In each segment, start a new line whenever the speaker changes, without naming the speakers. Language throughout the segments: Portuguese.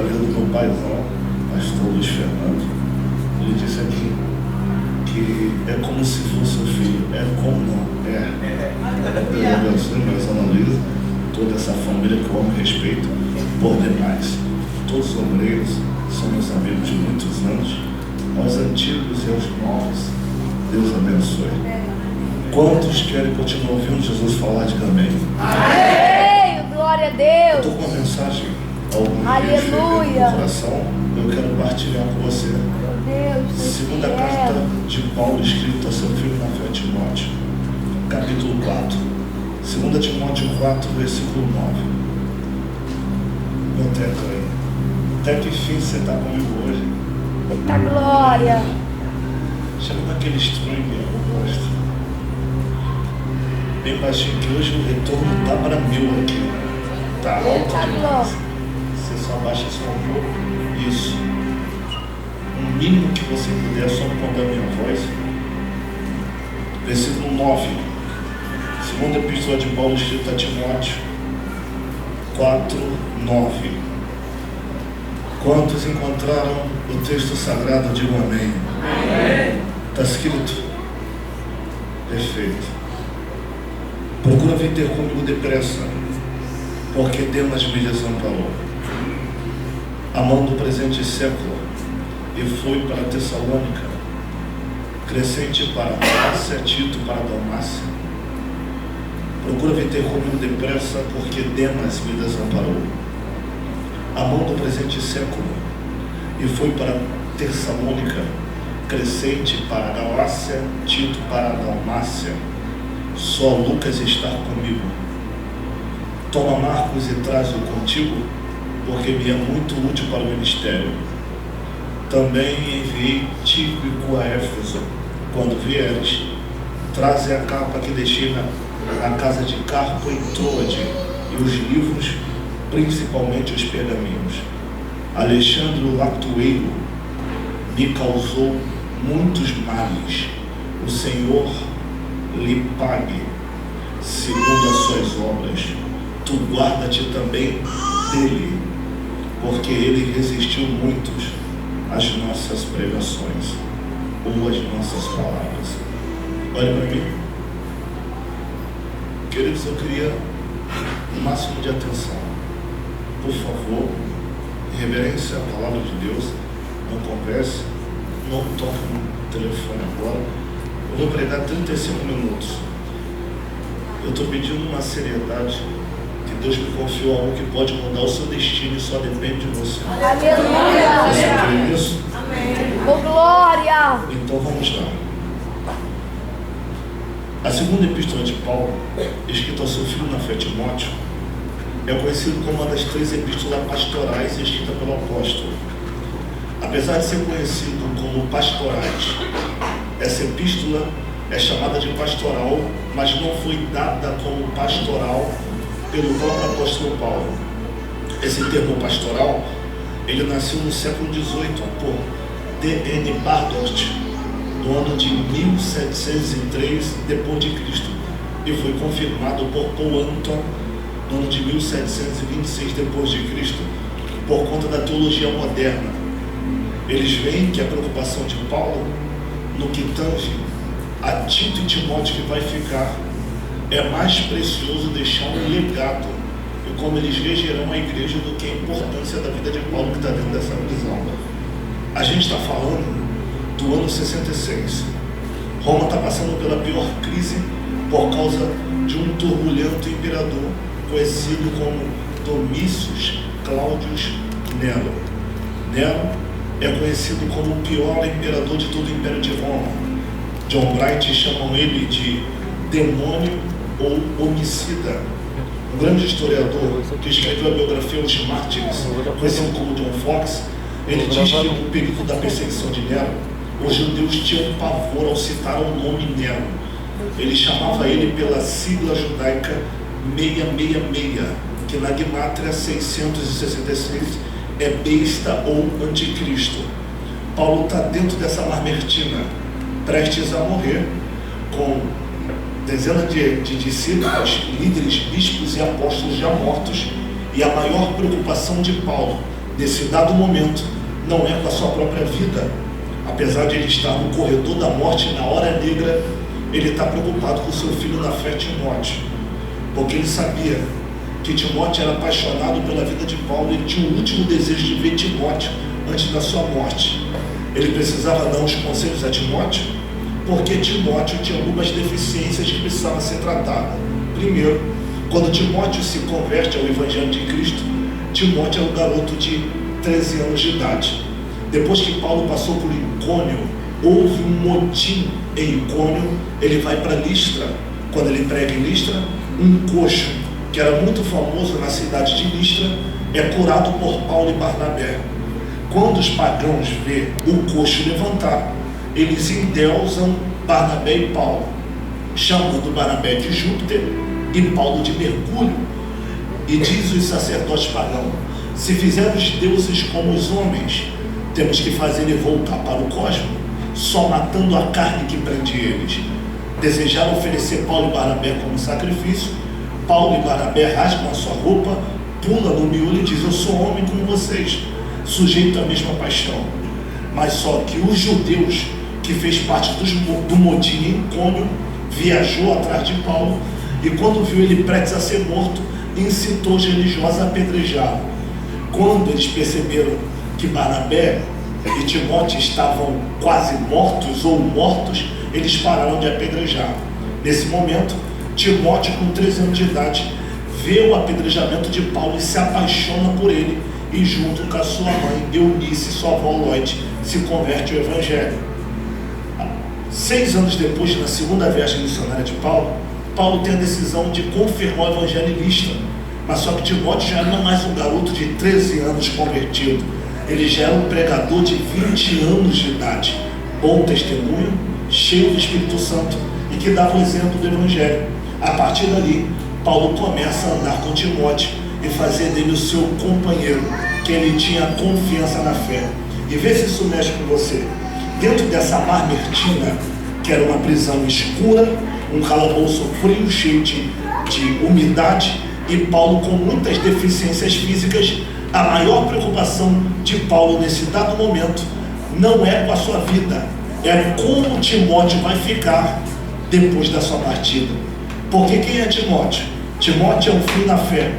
vida do meu paizão, pastor Luiz Fernando. Ele disse aqui que é como se fosse o filho. É como não? Deus abençoe, mas analisa toda essa família que eu amo e respeito por demais. Todos os obreiros são meus amigos de muitos anos, aos antigos e aos novos. Deus abençoe. Quantos querem continuar ouvindo Jesus falar? Diga amém.
Amém! Glória a Deus!
Eu estou com uma mensagem
Aleluia!
no coração, eu quero partilhar com você.
Meu Deus,
Segunda carta de Paulo, escrita a seu filho na fé, Timóteo, capítulo 4. 2 Timóteo 4, versículo 9. Meu teto aí. Até que fim você está comigo hoje?
eita glória!
Chama naquele stream que eu gosto. Bem baixinho, que hoje o retorno está para 1000 aqui. Está alto demais. Você só abaixa só um pouco. Isso. O mínimo que você puder, só quando a minha voz. Versículo 9. Segunda epístola de Paulo, escrita a Timóteo 4, 9. Quantos encontraram o texto sagrado, digam amém. Está escrito. Perfeito. Procura vir ter comigo depressa, porque Demas me desamparou, amando o presente século, e fui para Tessalônica, Crescente para Galacia, Tito para Dalmácia. Procura vir ter comigo depressa, porque Demas me desamparou, amando o presente século, e fui para Tessalônica, Crescente para Galácia, Tito para Dalmácia. Só Lucas está comigo. Toma Marcos e traz-o contigo, porque me é muito útil para o ministério. Também enviei Tíquico a Éfeso. Quando vieres, traze a capa que deixei na casa de Carpo em Troade, e os livros, principalmente os pergaminhos. Alexandre o Lactueiro me causou muitos males. O Senhor lhe pague segundo as suas obras. Tu guarda-te também dele, porque ele resistiu muitos às nossas pregações ou às nossas palavras. Olha para mim, queridos, eu queria o máximo de atenção. Por favor, em reverência à palavra de Deus, não converse, não toque no telefone agora. Eu vou pregar 35 minutos. Eu estou pedindo uma seriedade, que Deus me confiou algo que pode mudar o seu destino e só depende de você.
Aleluia!
Você crê nisso?
Amém! Oh, glória!
Então vamos lá. A segunda epístola de Paulo, escrita ao seu filho na fé, Timóteo, é conhecido como uma das 3 epístolas pastorais escritas pelo apóstolo. Apesar de ser conhecido como pastorais, essa epístola é chamada de pastoral, mas não foi dada como pastoral pelo próprio apóstolo Paulo. Esse termo pastoral, ele nasceu no século XVIII por D.N. Bardot, no ano de 1703 depois de Cristo, e foi confirmado por Paul Anton no ano de 1726 depois de Cristo, por conta da teologia moderna. Eles veem que a preocupação de Paulo, no que tange a Tito e Timóteo que vai ficar, é mais precioso deixar um legado, e como eles regerão a igreja, do que a importância da vida de Paulo, que está dentro dessa visão. A gente está falando do ano 66. Roma está passando pela pior crise por causa de um turbulento imperador, conhecido como Domícios Cláudios Nero. Nero é conhecido como o pior imperador de todo o Império de Roma. John Bright chamam ele de demônio ou homicida. Um grande historiador que escreveu a biografia Os Mártires, conhecido como John Fox, ele diz que no período da perseguição de Nero, os judeus tinham pavor ao citar o nome Nero. Ele chamava ele pela sigla judaica 666, que na Gimátria 666 é besta ou anticristo. Paulo está dentro dessa marmertina, prestes a morrer, com dezenas de discípulos, líderes, bispos e apóstolos já mortos, e a maior preocupação de Paulo nesse dado momento, não é com a sua própria vida. Apesar de ele estar no corredor da morte, na hora negra, ele está preocupado com o seu filho na fé, Timóteo, porque ele sabia que Timóteo era apaixonado pela vida de Paulo. Ele tinha o último desejo de ver Timóteo antes da sua morte. Ele precisava dar uns conselhos a Timóteo, porque Timóteo tinha algumas deficiências que precisavam ser tratadas. Primeiro, quando Timóteo se converte ao Evangelho de Cristo, Timóteo é um garoto de 13 anos de idade. Depois que Paulo passou por Icônio, houve um motim em Icônio, ele vai para Listra. Quando ele prega em Listra, um coxo, que era muito famoso na cidade de Listra, é curado por Paulo e Barnabé. Quando os pagãos vê o coxo levantar, eles endeusam Barnabé e Paulo, chamando Barnabé de Júpiter e Paulo de Mercúrio. E diz os sacerdotes pagãos: se fizermos deuses como os homens, temos que fazer ele voltar para o cosmos, só matando a carne que prende eles. Desejaram oferecer Paulo e Barnabé como sacrifício. Paulo e Barnabé rasgam a sua roupa, pulam no miolo e dizem: eu sou homem como vocês, sujeito à mesma paixão. Mas só que os judeus, que fez parte do motim em Icônio, viajou atrás de Paulo, e quando viu ele prestes a ser morto, incitou os religiosos a apedrejá-lo. Quando eles perceberam que Barnabé e Timóteo estavam quase mortos ou mortos, eles pararam de apedrejar. Nesse momento, Timóteo, com 13 anos de idade, vê o apedrejamento de Paulo e se apaixona por ele, e junto com a sua mãe Eunice, sua avó Lloyd, se converte ao Evangelho. 6 anos depois, na segunda viagem missionária de Paulo, Paulo tem a decisão de confirmar o Evangelho em Listra. Mas só que Timóteo já não é mais um garoto de 13 anos convertido. Ele já era um pregador de 20 anos de idade, bom testemunho, cheio do Espírito Santo, e que dava o exemplo do Evangelho. A partir dali, Paulo começa a andar com Timóteo e fazer dele o seu companheiro, que ele tinha confiança na fé. E vê se isso mexe com você. Dentro dessa Mamertina, que era uma prisão escura, um calabouço frio, cheio de umidade, e Paulo com muitas deficiências físicas, a maior preocupação de Paulo nesse dado momento não é com a sua vida, é como Timóteo vai ficar depois da sua partida. Porque quem é Timóteo? Timóteo é um filho na fé,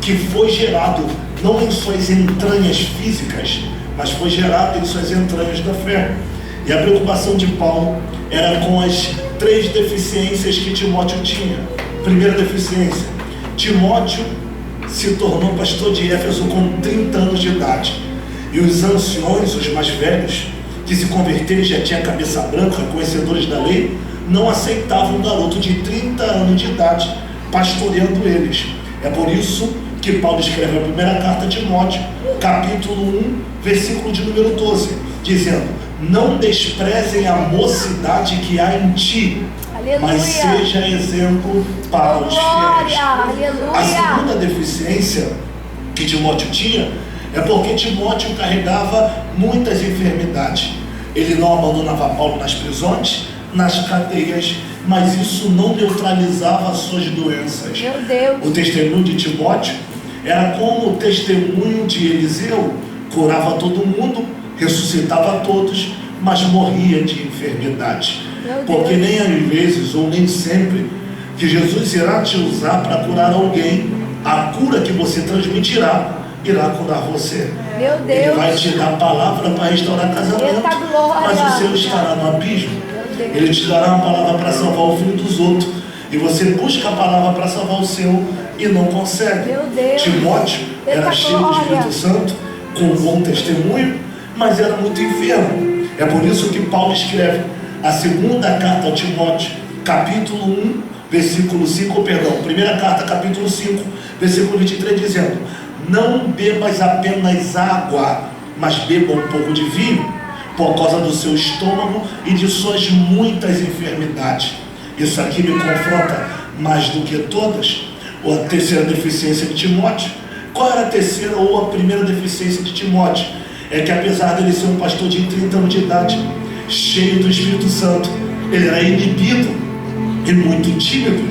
que foi gerado não em suas entranhas físicas, mas foi gerado em suas entranhas da fé. E a preocupação de Paulo era com as 3 deficiências que Timóteo tinha. Primeira deficiência: Timóteo se tornou pastor de Éfeso com 30 anos de idade. E os anciões, os mais velhos, que se converteram e já tinham cabeça branca, conhecedores da lei, não aceitavam um garoto de 30 anos de idade pastoreando eles. É por isso que Paulo escreve a primeira carta a Timóteo, capítulo 1, versículo de número 12, dizendo: não desprezem a mocidade que há em ti, aleluia, mas seja exemplo para os fiéis.
Aleluia.
A segunda deficiência que Timóteo tinha é porque Timóteo carregava muitas enfermidades. Ele não abandonava Paulo nas prisões, nas cadeias, mas isso não neutralizava as suas doenças.
Meu Deus.
O testemunho de Timóteo era como o testemunho de Eliseu: curava todo mundo, ressuscitava todos, mas morria de enfermidade. Porque nem às vezes, ou nem sempre, que Jesus irá te usar para curar alguém. A cura que você transmitirá irá curar você.
Meu Deus.
Ele vai te dar a palavra para restaurar casamento, mas o seu estará no abismo. Ele te dará uma palavra para salvar o filho dos outros, e você busca a palavra para salvar o seu e não consegue.
Meu Deus.
Timóteo era cheio do Espírito Santo, com um bom testemunho, mas era muito enfermo. É por isso que Paulo escreve a segunda carta a Timóteo, capítulo 1, versículo 5, primeira carta, capítulo 5, versículo 23, dizendo: não bebas apenas água, mas beba um pouco de vinho, por causa do seu estômago e de suas muitas enfermidades. Isso aqui me confronta mais do que todas. A terceira deficiência de Timóteo. Qual era a terceira ou a primeira deficiência de Timóteo? É que apesar dele ser um pastor de 30 anos de idade, cheio do Espírito Santo, ele era inibido e muito tímido,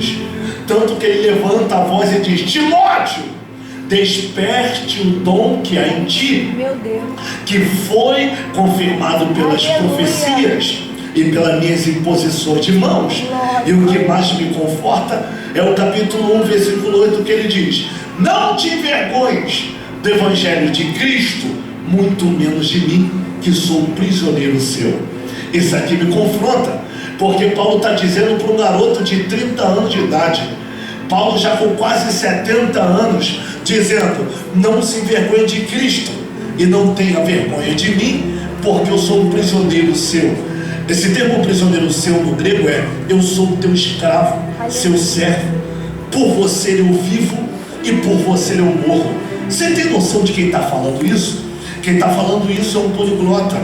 tanto que ele levanta a voz e diz: Timóteo, desperte o dom que há em ti,
Meu Deus.
que foi confirmado pelas
Aleluia.
profecias e pelas minhas imposições de mãos.
Glória.
E o que mais me conforta é o capítulo 1, versículo 8, que ele diz: não te envergonhes do evangelho de Cristo, muito menos de mim, que sou prisioneiro seu. Isso aqui me confronta, porque Paulo está dizendo para um garoto de 30 anos de idade, Paulo já com quase 70 anos, dizendo: não se envergonhe de Cristo e não tenha vergonha de mim, porque eu sou um prisioneiro seu. Esse termo prisioneiro seu no grego é: eu sou o teu escravo, seu servo. Por você eu vivo e por você eu morro. Você tem noção de quem está falando isso? Quem está falando isso é um poliglota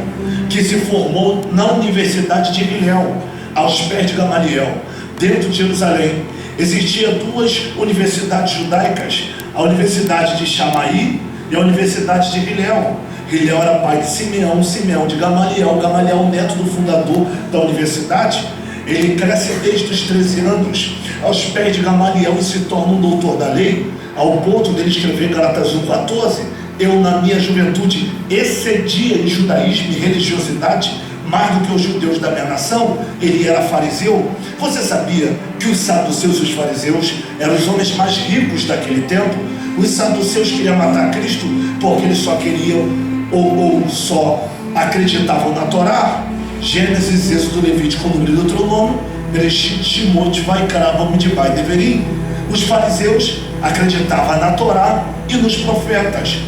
que se formou na Universidade de Hillel, aos pés de Gamaliel, dentro de Jerusalém. Existiam duas universidades judaicas, a Universidade de Shammai e a Universidade de Hillel. Hillel era pai de Simeão, Simeão de Gamaliel, Gamaliel neto do fundador da universidade. Ele cresce desde os 13 anos aos pés de Gamaliel e se torna um doutor da lei, ao ponto dele escrever Gálatas 1,14: eu na minha juventude excedia em judaísmo e religiosidade mais do que os judeus da minha nação. Ele era fariseu. Você sabia que os saduceus e os fariseus eram os homens mais ricos daquele tempo? Os saduceus queriam matar Cristo porque eles só queriam ou só acreditavam na Torá. Gênesis, Êxodo, Levítico, Número e Deuteronômio, Bereshit, Shemot, Vaikra, Bamidbar e Devarim. Os fariseus acreditavam na Torá e nos profetas.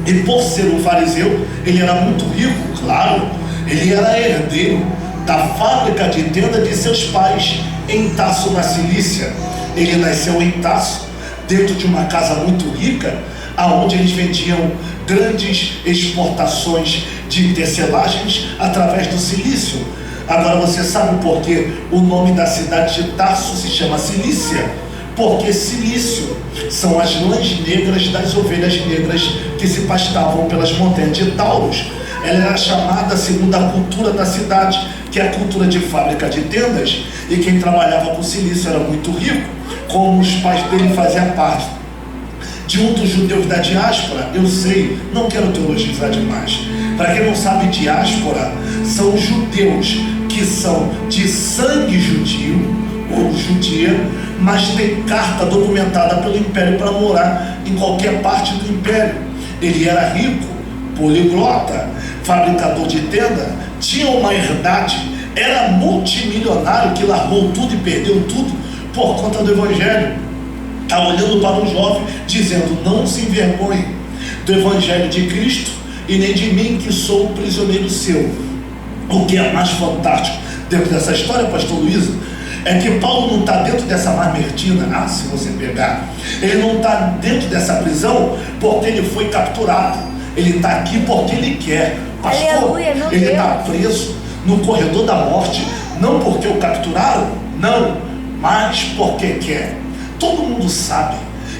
E por ser um fariseu, ele era muito rico, claro. Ele era herdeiro da fábrica de tenda de seus pais em Tarso, na Cilícia. Ele nasceu em Tarso, dentro de uma casa muito rica, aonde eles vendiam grandes exportações de tecelagens através do silício. Agora você sabe por que o nome da cidade de Tarso se chama Cilícia? Porque silício são as lãs negras das ovelhas negras que se pastavam pelas montanhas de Taurus. Ela era chamada, segundo a cultura da cidade, que é a cultura de fábrica de tendas, e quem trabalhava com silício era muito rico, como os pais dele faziam parte de um dos judeus da diáspora. Eu sei, não quero teologizar demais. Para quem não sabe, diáspora são judeus que são de sangue judio ou judia, mas tem carta documentada pelo império para morar em qualquer parte do império. Ele era rico, poliglota, fabricador de tenda, tinha uma herdade, era multimilionário que largou tudo e perdeu tudo por conta do evangelho. Está olhando para um jovem dizendo: não se envergonhe do evangelho de Cristo e nem de mim, que sou o prisioneiro seu. O que é mais fantástico dentro dessa história, pastor Luiz, é que Paulo não está dentro dessa marmertina, se você pegar, ele não está dentro dessa prisão porque ele foi capturado. Ele está aqui porque ele quer. Pastor,
Aleluia, meu
ele está
Deus.
preso no corredor da morte, não porque o capturaram, não, mas porque quer. Todo mundo sabe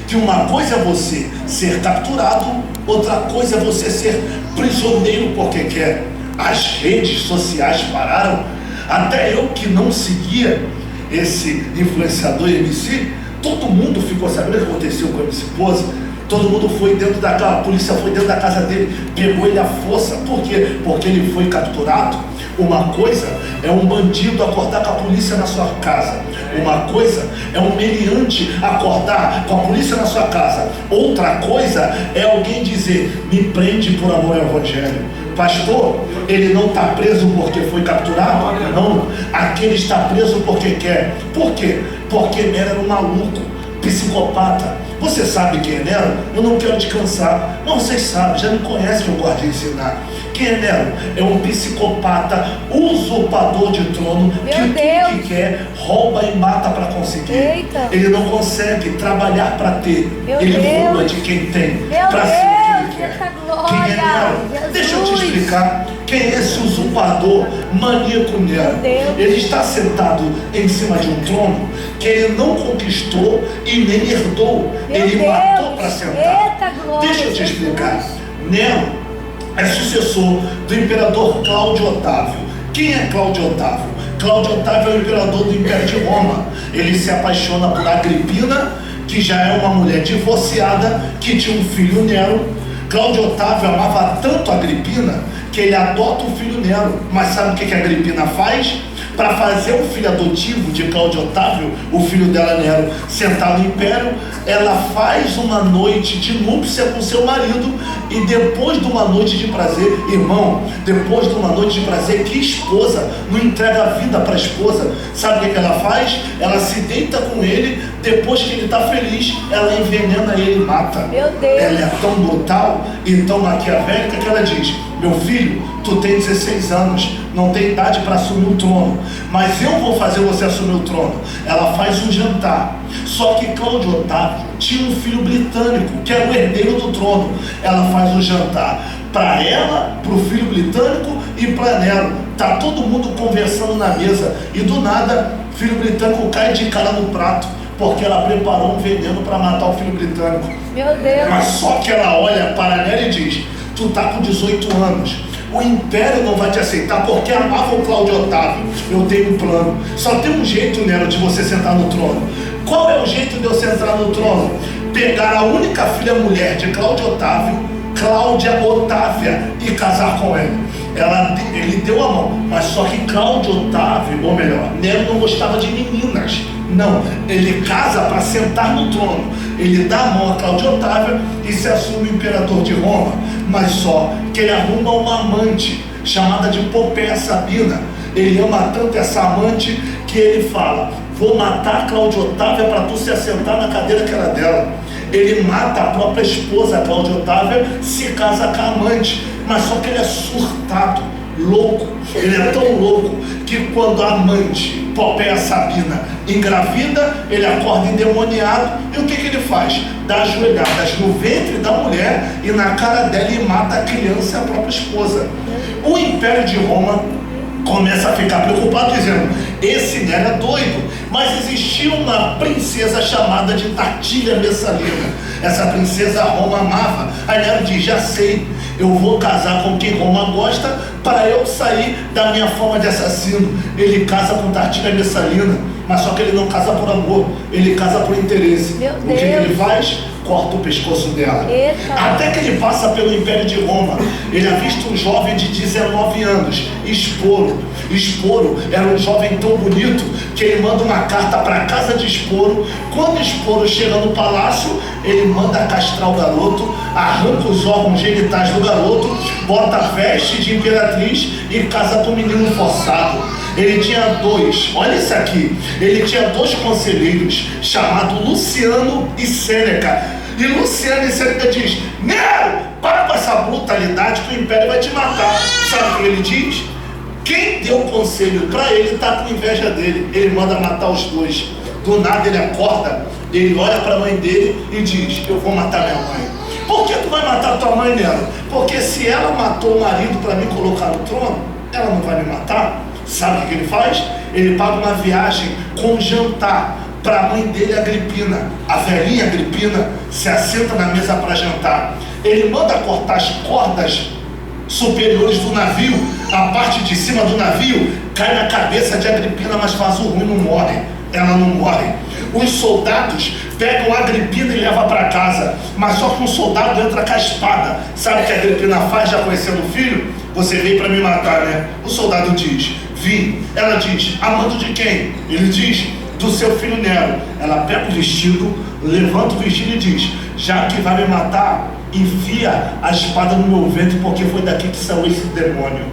que uma coisa é você ser capturado, outra coisa é você ser prisioneiro porque quer. As redes sociais pararam. Até eu que não seguia esse influenciador MC, todo mundo ficou sabendo o que aconteceu com a minha esposa. Todo mundo foi dentro da casa, a polícia foi dentro da casa dele, pegou ele à força. Por quê? Porque ele foi capturado. Uma coisa é um bandido acordar com a polícia na sua casa. Uma coisa é um meliante acordar com a polícia na sua casa. Outra coisa é alguém dizer: me prende por amor ao evangelho. Pastor, ele não está preso porque foi capturado? Não. Aquele está preso porque quer. Por quê? Porque Nero era um maluco, psicopata. Você sabe quem é Nero? Eu não quero te cansar, mas vocês sabem, já me conhecem, que eu gosto de ensinar. Quem é Nero? É um psicopata, usurpador de trono, que tudo que quer, rouba e mata para conseguir.
Eita.
Ele não consegue trabalhar para ter.
Meu
Ele
Deus.
rouba de quem tem,
Meu
para ser o que ele
Deus,
quer.
eita glória.
Quem é Nero?
Jesus.
Deixa eu te explicar. Quem é esse usurpador maníaco Nero?
Meu Deus.
Ele está sentado em cima de um trono que ele não conquistou e nem herdou.
Meu
Ele
Deus.
matou para sentar.
Eita glória,
Deixa eu te
Jesus.
explicar. Nero é sucessor do imperador Cláudio Otávio. Quem é Cláudio Otávio? Cláudio Otávio é o imperador do Império de Roma. Ele se apaixona por Agripina, que já é uma mulher divorciada, que tinha um filho Nero. Cláudio Otávio amava tanto a Agripina que ele adota o filho Nero. Mas sabe o que a Agripina faz? Para fazer o filho adotivo de Cláudio Otávio, o filho dela Nero, sentar no império, ela faz uma noite de núpcia com seu marido. E depois de uma noite de prazer, irmão, depois de uma noite de prazer, que esposa não entrega a vida para a esposa? Sabe o que ela faz? Ela se deita com ele, depois que ele está feliz, ela envenena ele e mata.
Meu Deus.
Ela é tão brutal e tão maquiavélica que ela diz: meu filho, tu tem 16 anos, não tem idade para assumir o trono, mas eu vou fazer você assumir o trono. Ela faz um jantar. Só que Cláudio Otávio tinha um filho britânico, que era o herdeiro do trono. Ela faz um jantar para ela, para o filho britânico e para Nero. Tá todo mundo conversando na mesa e do nada, o filho britânico cai de cara no prato, porque ela preparou um veneno para matar o filho britânico.
Meu Deus.
Mas só que ela olha para Nero e diz: tu tá com 18 anos, o império não vai te aceitar porque amava o Cláudio Otávio. Eu tenho um plano. Só tem um jeito, Nero, de você sentar no trono. Qual é o jeito de eu sentar no trono? Pegar a única filha mulher de Cláudio Otávio, Cláudia Otávia, e casar com ele. Ele deu a mão, mas só que Cláudio Otávio, ou melhor, Nero não gostava de meninas. Não, ele casa para sentar no trono. Ele dá a mão a Cláudio Otávio e se assume o imperador de Roma. Mas só que ele arruma uma amante chamada de Popéia Sabina. Ele ama tanto essa amante que ele fala: vou matar a Cláudia Otávia para tu se assentar na cadeira que era dela. Ele mata a própria esposa, a Cláudia Otávia, se casa com a amante. Mas só que ele é surtado, louco. Ele é tão louco que quando a amante, Popéia Sabina, engravida, ele acorda endemoniado. E o que ele faz? Dá ajoelhadas no ventre da mulher e na cara dela e mata a criança e a própria esposa. O Império de Roma começa a ficar preocupado, dizendo: esse Nero é doido. Mas existia uma princesa chamada de Tatília Messalina. Essa princesa Roma amava. Aí Nero diz: já sei, eu vou casar com quem Roma gosta para eu sair da minha fama de assassino. Ele casa com Tatília Messalina, mas só que ele não casa por amor, ele casa por interesse.
Meu
O que ele faz? Corta o pescoço dela.
Eita.
Até que ele passa pelo Império de Roma, ele avista um jovem de 19 anos, Esporo. Esporo era um jovem tão bonito que ele manda uma carta para a casa de Esporo. Quando Esporo chega no palácio, ele manda castrar o garoto, arranca os órgãos genitais do garoto, bota a veste de imperatriz e casa com o menino forçado. Ele tinha olha isso aqui, ele tinha 2 conselheiros, chamados Luciano e Sêneca. E Luciano e Sêneca diz: Nero, para com essa brutalidade que o império vai te matar. Sabe o que ele diz? Quem deu conselho para ele está com inveja dele. Ele manda matar os 2. Do nada ele acorda, ele olha para a mãe dele e diz: eu vou matar minha mãe. Por que tu vai matar tua mãe, Nero? Porque se ela matou o marido para me colocar no trono, ela não vai me matar. Sabe o que ele faz? Ele paga uma viagem com jantar para a mãe dele, Agripina. A velhinha Agripina se assenta na mesa para jantar. Ele manda cortar as cordas superiores do navio. A parte de cima do navio cai na cabeça de Agripina, mas faz o ruim, não morre. Ela não morre. Os soldados pegam a Agripina e levam para casa, mas só que um soldado entra com a espada. Sabe o que a Agripina faz, já conhecendo o filho? Você veio para me matar, né? O soldado diz: vim. Ela diz: amando de quem? Ele diz: do seu filho Nero. Ela pega o vestido, levanta o vestido e diz: já que vai me matar, enfia a espada no meu ventre, porque foi daqui que saiu esse demônio.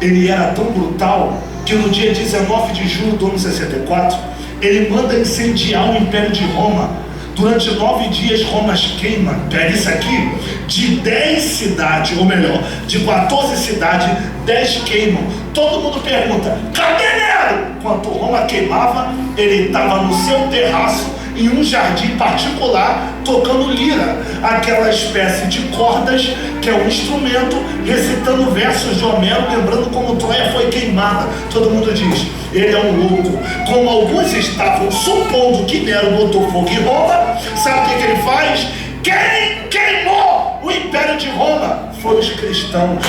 Ele era tão brutal que no dia 19 de julho do ano 64, ele manda incendiar o Império de Roma. Durante 9 dias Roma queima, pega isso aqui, de 10 cidades, ou melhor, de 14 cidades, 10 queimam. Todo mundo pergunta: cadê Nero? Enquanto Roma queimava, ele estava no seu terraço, em um jardim particular, tocando lira, aquela espécie de cordas que é um instrumento, recitando versos de Homero, lembrando como Troia foi queimada. Todo mundo diz: ele é um louco. Como alguns estavam supondo que Nero botou fogo em Roma, sabe o que ele faz? Quem queimou o Império de Roma foram os cristãos.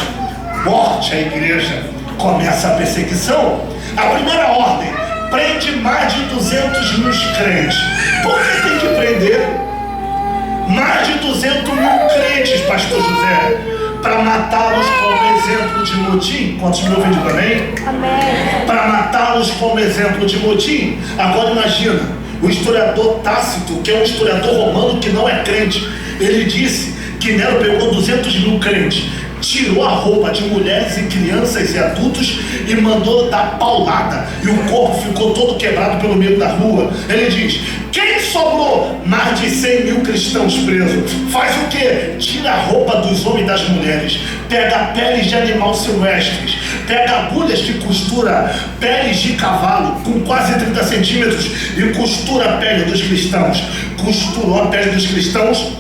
Morte à igreja. Começa a perseguição. A primeira ordem: prende mais de 200 mil crentes. Por que tem que prender mais de 200 mil crentes, pastor José? Para matá-los como exemplo de motim? Quantos me ouvem de amém?
Amém.
Para matá-los como exemplo de motim. Agora imagina, o historiador Tácito, que é um historiador romano que não é crente, ele disse que Nero pegou 200 mil crentes, tirou a roupa de mulheres e crianças e adultos e mandou dar paulada, e o corpo ficou todo quebrado pelo meio da rua. Ele diz: quem sobrou? Mais de 100 mil cristãos presos. Faz o que? Tira a roupa dos homens e das mulheres, pega peles de animal silvestres, pega agulhas que costura peles de cavalo com quase 30 centímetros e costura a pele dos cristãos. Costurou a pele dos cristãos,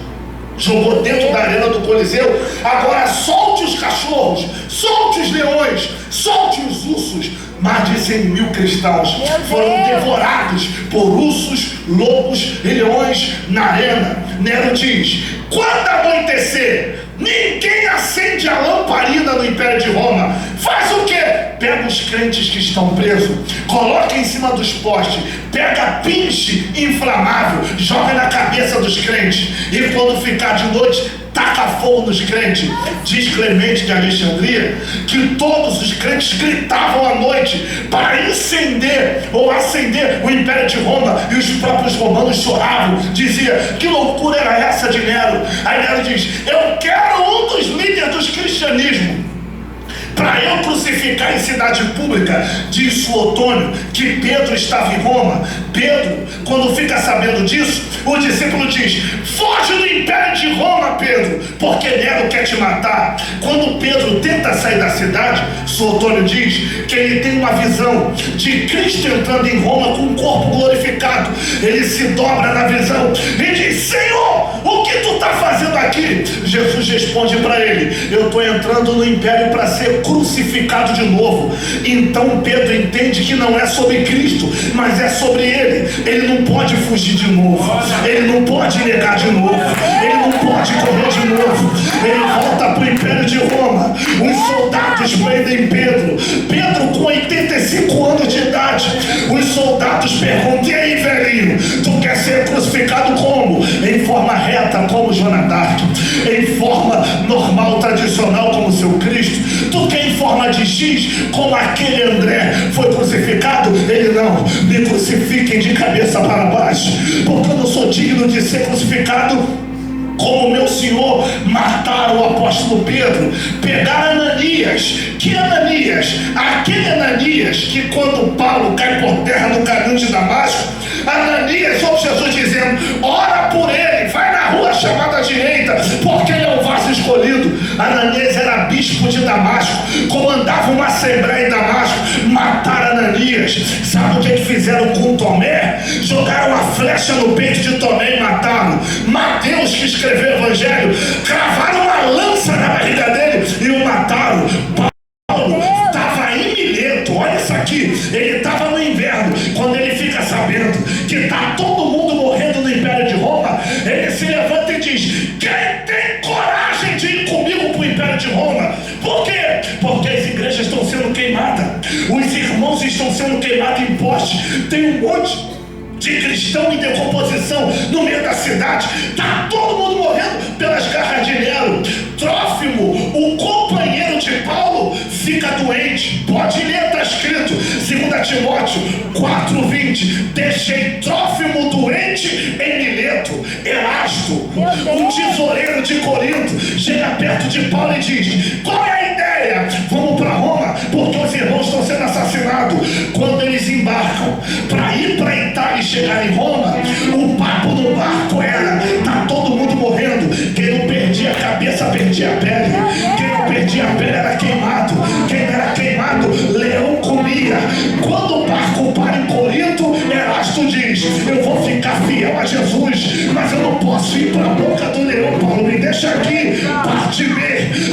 jogou dentro da arena do Coliseu. Agora solte os cachorros, solte os leões, solte os ursos. Mais de 100 mil cristãos foram devorados por ursos, lobos e leões na arena. Nero diz: quando anoitecer, ninguém acende a lamparina no Império de Roma. Faz o quê? Pega os crentes que estão presos, coloca em cima dos postes, pega pinche inflamável, joga na cabeça dos crentes, e quando ficar de noite, taca fogo nos crentes. Diz Clemente de Alexandria que todos os crentes gritavam à noite para incender ou acender o Império de Roma, e os próprios romanos choravam, dizia: que loucura era essa de Nero? Aí Nero diz: eu quero um dos líderes do cristianismo para eu crucificar em cidade pública. Diz Suetônio que Pedro estava em Roma. Pedro, quando fica sabendo disso, o discípulo diz: foge do Império de Roma, Pedro, porque Nero quer te matar. Quando Pedro tenta sair da cidade, Suetônio diz que ele tem uma visão de Cristo entrando em Roma com um corpo glorificado. Ele se dobra na visão e diz: Senhor, o que tu está fazendo aqui? Jesus responde para ele: eu estou entrando no Império para ser crucificado de novo. Então Pedro entende que não é sobre Cristo, mas é sobre ele. Ele não pode fugir de novo, ele não pode negar de novo, ele não pode correr de novo. Ele volta para o Império de Roma. Os soldados prendem Pedro. Pedro com 85 anos de idade. Os soldados perguntam: e aí, velhinho, tu quer ser crucificado como? Em forma reta como Joana d'Arc, em forma normal, tradicional como seu Cristo? Tu quer em forma de X como aquele André foi crucificado? Ele: não, me crucifiquem de cabeça para baixo, porque eu não sou digno de ser crucificado como meu Senhor. Mataram o apóstolo Pedro. Pegaram Ananias. Que Ananias? Aquele Ananias que quando Paulo cai por terra no caminho de Damasco, Ananias ouve Jesus dizendo: ora por ele, vai na rua chamada direita, porque ele é o vaso escolhido. Ananias era bispo de Damasco, comandava uma assembleia em Damasco. Mataram Ananias. Sabe o que fizeram com Tomé? Jogaram uma flecha no peito de Tomé e mataram. Mateus, que escreveu o evangelho, cravaram uma lança na barriga dele e o mataram. Paulo estava em Mileto. Olha isso aqui, ele estava no inverno. Quando ele fica sabendo que está todo mundo morrendo no Império de Roma, ele se levanta e diz: quem tem coragem de ir comigo para o Império de Roma? Por quê? Porque as igrejas estão sendo queimadas, os irmãos estão sendo queimados em poste, tem um monte de cristão em decomposição no meio da cidade, está todo mundo morrendo pelas garras de Nero. Trófimo, o companheiro de Paulo, fica doente. Pode ler, está escrito 2 Timóteo 4:20: deixei Trófimo doente em Mileto. Erasto, um tesoureiro de Corinto, chega perto de Paulo e diz: qual é a ideia? Vamos para Roma, porque os irmãos estão sendo assassinados. Quando eles embarcam para ir para a Itália e chegar em Roma, o papo no barco era: tá todo mundo morrendo. Quem não perdia a cabeça perdia a pele. Quem não perdia a pele era queimado. Quem era queimado, leão comia. Quando o barco para em Corinto, Erasto diz: eu vou ficar fiel a Jesus, mas eu não posso ir para a boca do leão. Paulo, me deixa aqui. Parte B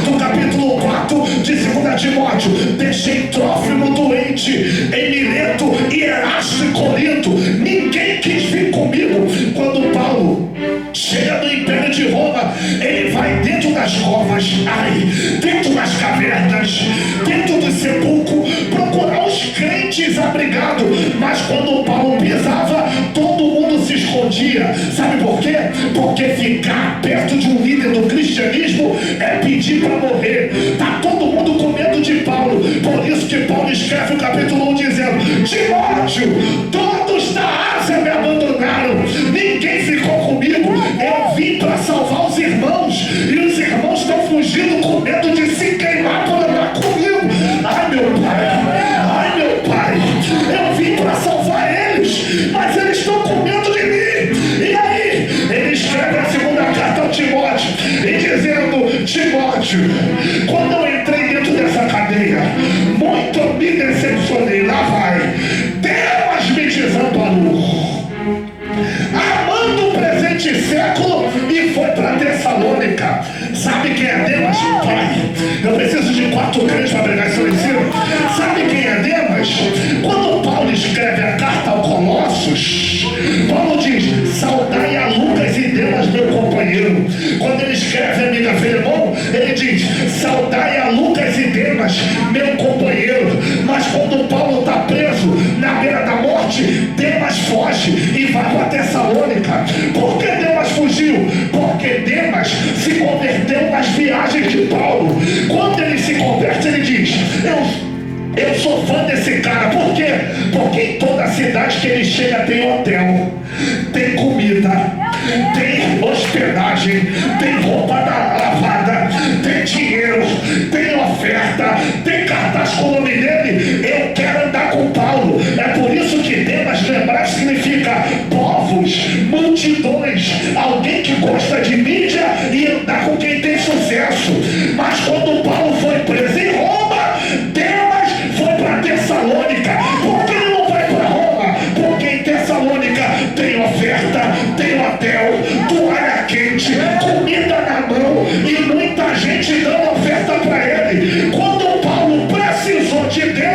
do capítulo 4 de 2 Timóteo: deixei Trófimo doente em Mileto e Erasto em Corinto. Ninguém quis vir comigo. Quando Paulo chega no Império de Roma, ele vai dentro das covas, dentro das cavernas, dentro do sepulcro, procurar os crentes abrigados lado, mas quando Paulo pisava, todo mundo se escondia. Sabe por quê? Porque ficar perto de um líder do cristianismo é pedir para morrer. Está todo mundo com medo de Paulo. Por isso que Paulo escreve o capítulo 1 dizendo: Timóteo, todos da Ásia me abandonaram, ninguém ficou comigo. Eu vim para salvar os irmãos, e os irmãos estão fugindo com medo de se queimar por andar comigo. Ai meu pai, eu vim para salvar eles, mas eles estão com medo de mim. E aí, ele escreve a segunda carta ao Timóteo, e dizendo: Timóteo, quando eu entrei dentro dessa cadeia, muito me decepcionei. Lá vai, Demas me desamparou, amando o presente século, e foi para Tessalônica. Sabe quem é Demas? Pai, eu preciso de 4 crentes para pregar isso lá em cima. Sabe quem é Demas? Quando Paulo escreve a carta ao Colossos, Paulo diz: saudai a Lucas e Demas, meu companheiro. Quando ele escreve a amiga Filemão, ele diz: saudai a Lucas e Demas, meu companheiro. Mas quando Paulo está preso na beira da morte, Demas foge e vai para Tessalônica. Por que Demas fugiu? Porque Demas se converteu nas viagens de Paulo. Quando ele se converte, ele diz: eu sou fã desse cara. Por quê? Porque em toda cidade que ele chega tem hotel, tem comida, tem hospedagem, tem roupa lavada, tem dinheiro, tem oferta, tem cartaz com o nome dele. Eu quero andar com Paulo. É por isso que Demas, lembrar, significa povos, multidões, alguém que gosta de mídia e andar com quem tem sucesso. Mas quando Paulo foi preso em Roma, Demas foi para Tessalônica. Por que ele não vai para Roma? Porque em Tessalônica tem oferta, tem hotel, toalha quente, comida na mão e muita gente dando oferta para ele. Quando Paulo precisou de Deus,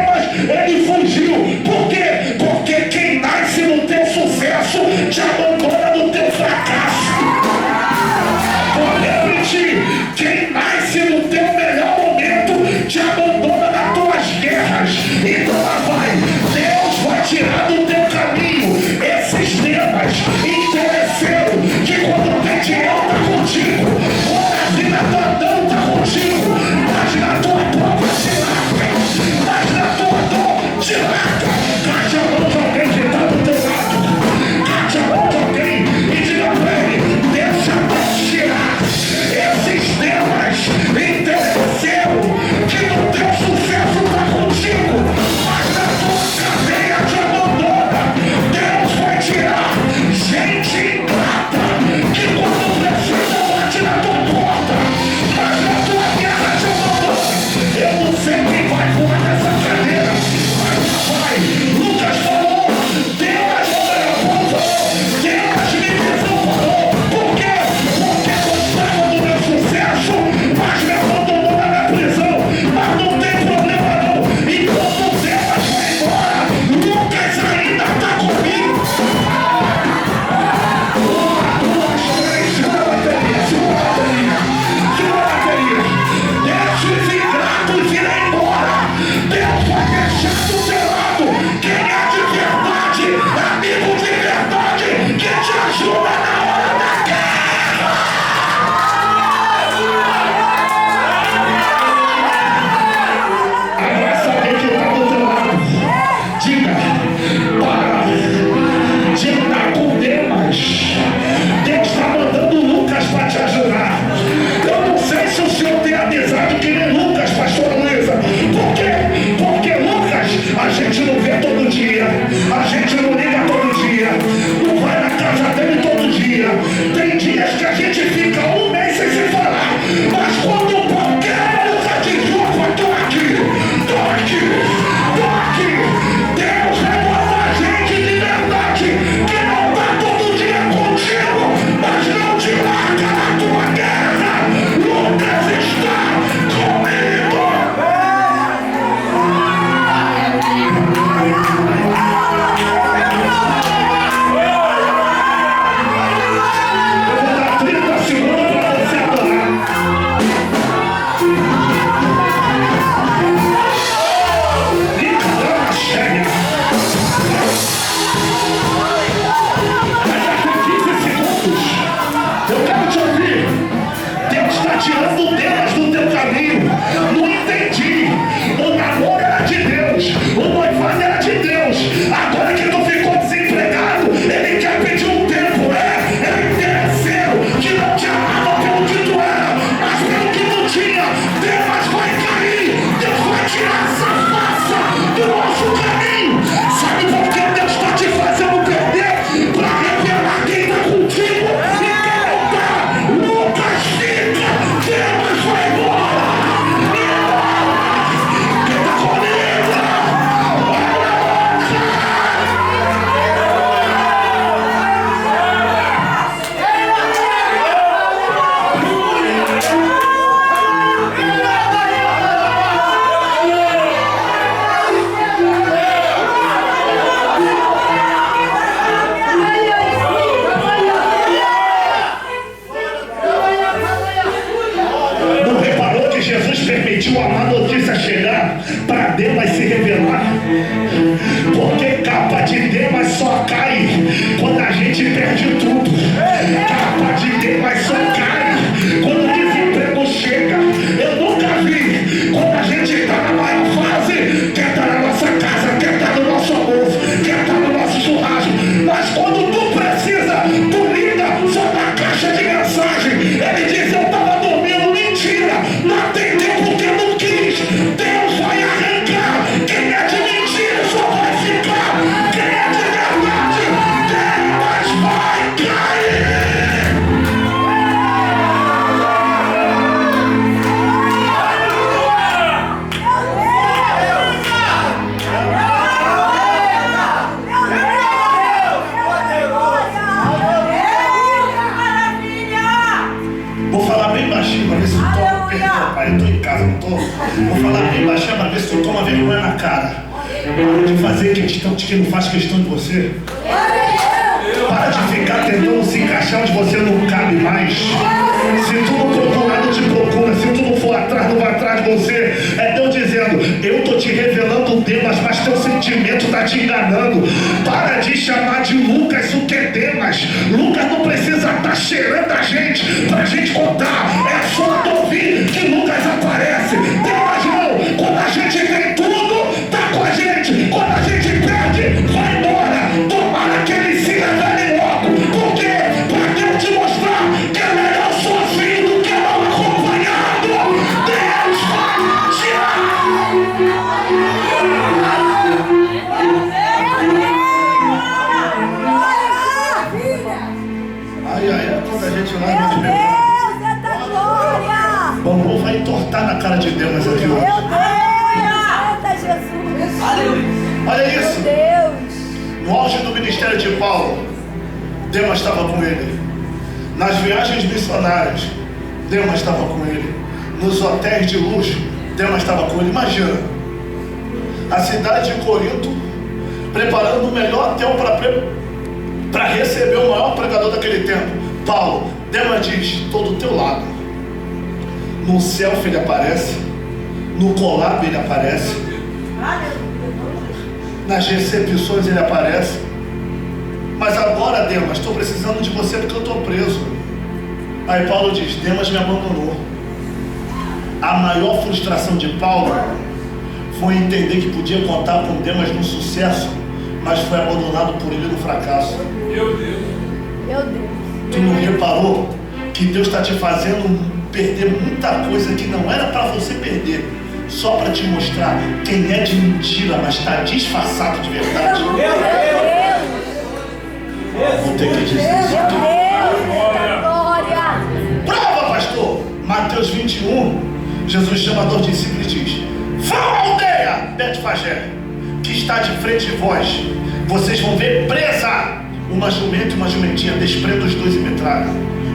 permitiu a má notícia chegar para Demas se revelar. Porque capa de Demas só cai quando a gente perde tudo. Capa de Demas só cai quando o desemprego chega. Eu nunca vi quando a gente está na maior fase, quer estar na nossa casa, quer estar no nosso almoço, quer estar no nosso churrasco. Mas quando tu precisa, tu liga só na caixa de mensagem. Ele diz: eu estava dormindo. Mentira, não atendeu porque não quis. Deus vai arrancar. Quem é de mentira só vai ficar. Quem é de verdade, Deus vai cair. Vou falar bem baixinho para ver se tu toma. Perdão, pai, eu tô em casa, não tô. Vou falar bem baixinho para ver se tu toma vergonha na cara. Para de fazer questão de quem não faz questão de você. Para de ficar tentando se encaixar onde você não cabe mais. Se tu não procurar, não te procura. Se tu não for atrás, não vai atrás de você. É Deus dizendo: eu tô te revelando Demas, mas teu sentimento tá te enganando. Para de chamar de Lucas o que é Demas. Lucas não precisa estar cheirando a gente pra gente contar. É só tu ouvir que Lucas aparece. Demas não. Quando a gente tem tudo, tá com a gente. Quando a gente perde, vai embora. Tomara que ele se revele logo. Por quê? Pra eu te mostrar que é melhor sozinho do que não acompanhado. Deus vai tirar. Ai, quando a gente vai
Meu Deus, eita glória!
o bambu vai entortar na cara de Deus aqui
Meu
hoje.
Deus, eita Jesus!
Olha isso.
Meu Deus!
No auge do ministério de Paulo, Demas estava com ele. Nas viagens missionárias, Demas estava com ele. Nos hotéis de luxo, Demas estava com ele. Imagina, a cidade de Corinto preparando o melhor hotel para receber o maior pregador daquele tempo, Paulo. Demas diz: estou do teu lado. No selfie ele aparece, no collab ele aparece, nas recepções ele aparece. Mas agora, Demas, estou precisando de você porque eu estou preso. Aí Paulo diz: Demas me abandonou. A maior frustração de Paulo foi entender que podia contar com Demas no sucesso, mas foi abandonado por ele no fracasso.
Meu Deus.
Meu Deus!
Tu não reparou que Deus está te fazendo perder muita coisa que não era para você perder, só para te mostrar quem é de mentira, mas está disfarçado de verdade?
Meu Deus!
Vou ter que dizer isso
Meu
aqui.
Deus, eita glória!
Prova, pastor! Mateus 21, Jesus chama dois discípulos e diz: vão à aldeia Betfagé, que está de frente de vós. Vocês vão ver presa uma jumenta e uma jumentinha. Desprenda os dois e me tragam.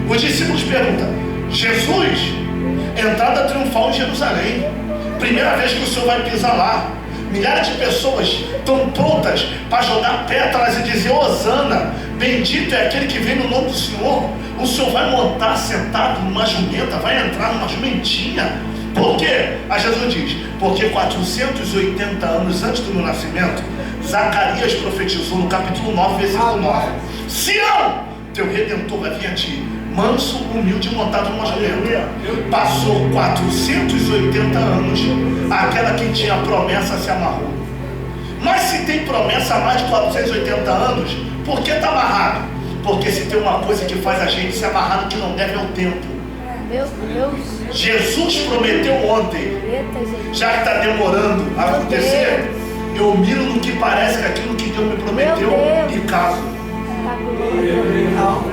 Os discípulos perguntam: Jesus, entrada triunfal em Jerusalém, primeira vez que o Senhor vai pisar lá. Milhares de pessoas estão prontas para jogar pétalas e dizer: Hosana, bendito é aquele que vem no nome do Senhor. O Senhor vai montar sentado numa jumenta, vai entrar numa jumentinha. Por quê? Aí Jesus diz: porque 480 anos antes do meu nascimento, Zacarias profetizou no capítulo 9, versículo 9: Sião, teu redentor vai vir a ti, manso, humilde, montado numa jumenta. Passou 480 anos, aquela que tinha a promessa se amarrou. Mas se tem promessa há mais de 480 anos, por que está amarrado? Porque se tem uma coisa que faz a gente se amarrar no que não deve é o tempo.
Meu Deus!
Jesus prometeu ontem,
Eita, gente!
já que está demorando a acontecer, eu miro no que parece que aquilo que Deus me prometeu e caso,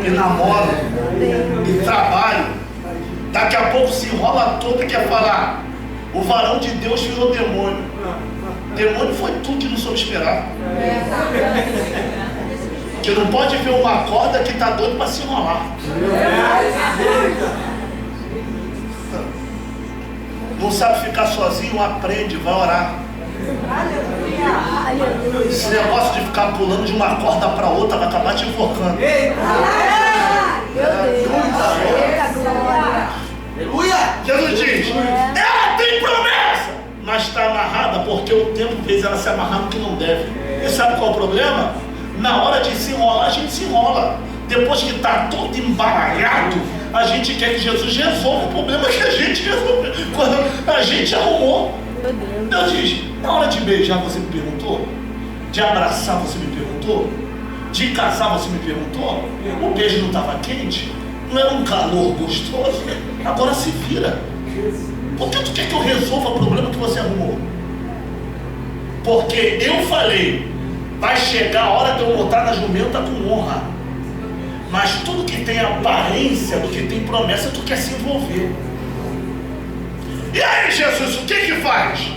e namoro, e trabalho. Daqui a pouco se enrola todo e quer falar: o varão de Deus virou demônio. Demônio foi tu que não soube esperar. Que não pode ver uma corda que está doido para se enrolar. Não sabe ficar sozinho, aprende, vai orar. Esse negócio de ficar pulando de uma corda para outra vai acabar te enforcando.
Meu Deus! Eita glória!
Aleluia!
Jesus diz: ela tem promessa. porque o tempo fez ela se amarrar no que não deve. E sabe qual é o problema? Na hora de se enrolar, a gente se enrola. Depois que está todo embaralhado, a gente quer que Jesus resolva o problema que a gente resolveu, quando a gente arrumou. Deus diz, na hora de beijar você me perguntou? De abraçar você me perguntou? De casar você me perguntou? O beijo não estava quente? Não era um calor gostoso? Agora se vira. Por que tu quer que eu resolva o problema que você arrumou? Porque eu falei, vai chegar a hora de eu botar na jumenta com honra. Mas tudo que tem aparência, do que tem promessa, tu quer se envolver. E aí, Jesus, o que faz?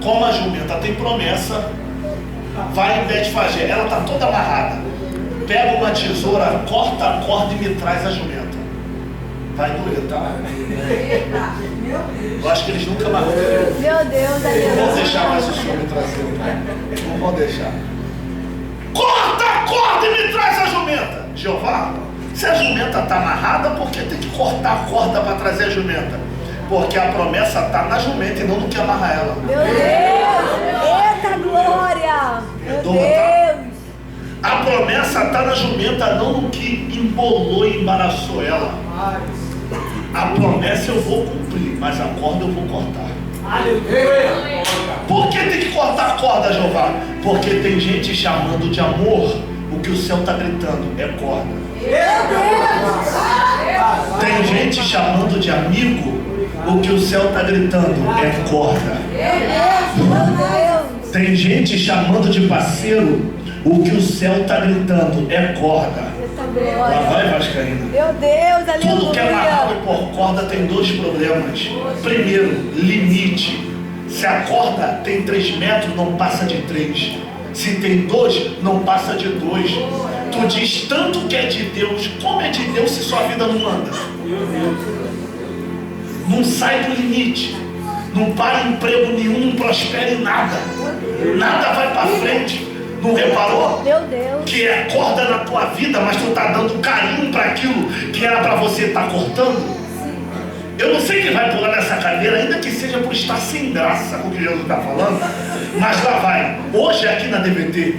Como a jumenta tem promessa, vai em Betfagé, ela está toda amarrada. Pega uma tesoura, corta a corda e me traz a jumenta. Vai doer, tá? Eu acho que eles nunca amarraram.
Meu Deus,
Não vou deixar mais o senhor me trazer. Não vou deixar. Corta a corda e me traz a jumenta. Jeová, se a jumenta está amarrada, por que tem que cortar a corda para trazer a jumenta? Porque a promessa está na jumenta e não no que amarra ela.
Meu Deus! Eita glória! Meu Deus!
A promessa está na jumenta, não no que embolou e embaraçou ela. A promessa eu vou cumprir, mas a corda eu vou cortar. Por que tem que cortar a corda, Jeová? Porque tem gente chamando de amor o que o céu está gritando é corda. Tem gente chamando de amigo o que o céu está gritando é corda. Tem gente chamando de parceiro o que o céu está gritando é corda. Lá vai, Vascaína.
Meu Deus, aleluia.
Tudo que é amarrado por corda tem dois problemas. Primeiro, limite. Se a corda tem 3 metros, não passa de 3. Se tem 2, não passa de 2. Tu diz tanto que é de Deus. Como é de Deus se sua vida não anda? Não sai do limite. Não para emprego nenhum, não prospera em nada. Nada vai para frente. Não reparou?
Meu Deus.
Que é corda na tua vida, mas tu tá dando carinho para aquilo que era para você estar cortando? Eu não sei quem vai pular nessa cadeira, ainda que seja por estar sem graça com o que Jesus está falando, mas lá vai. Hoje aqui na DVT,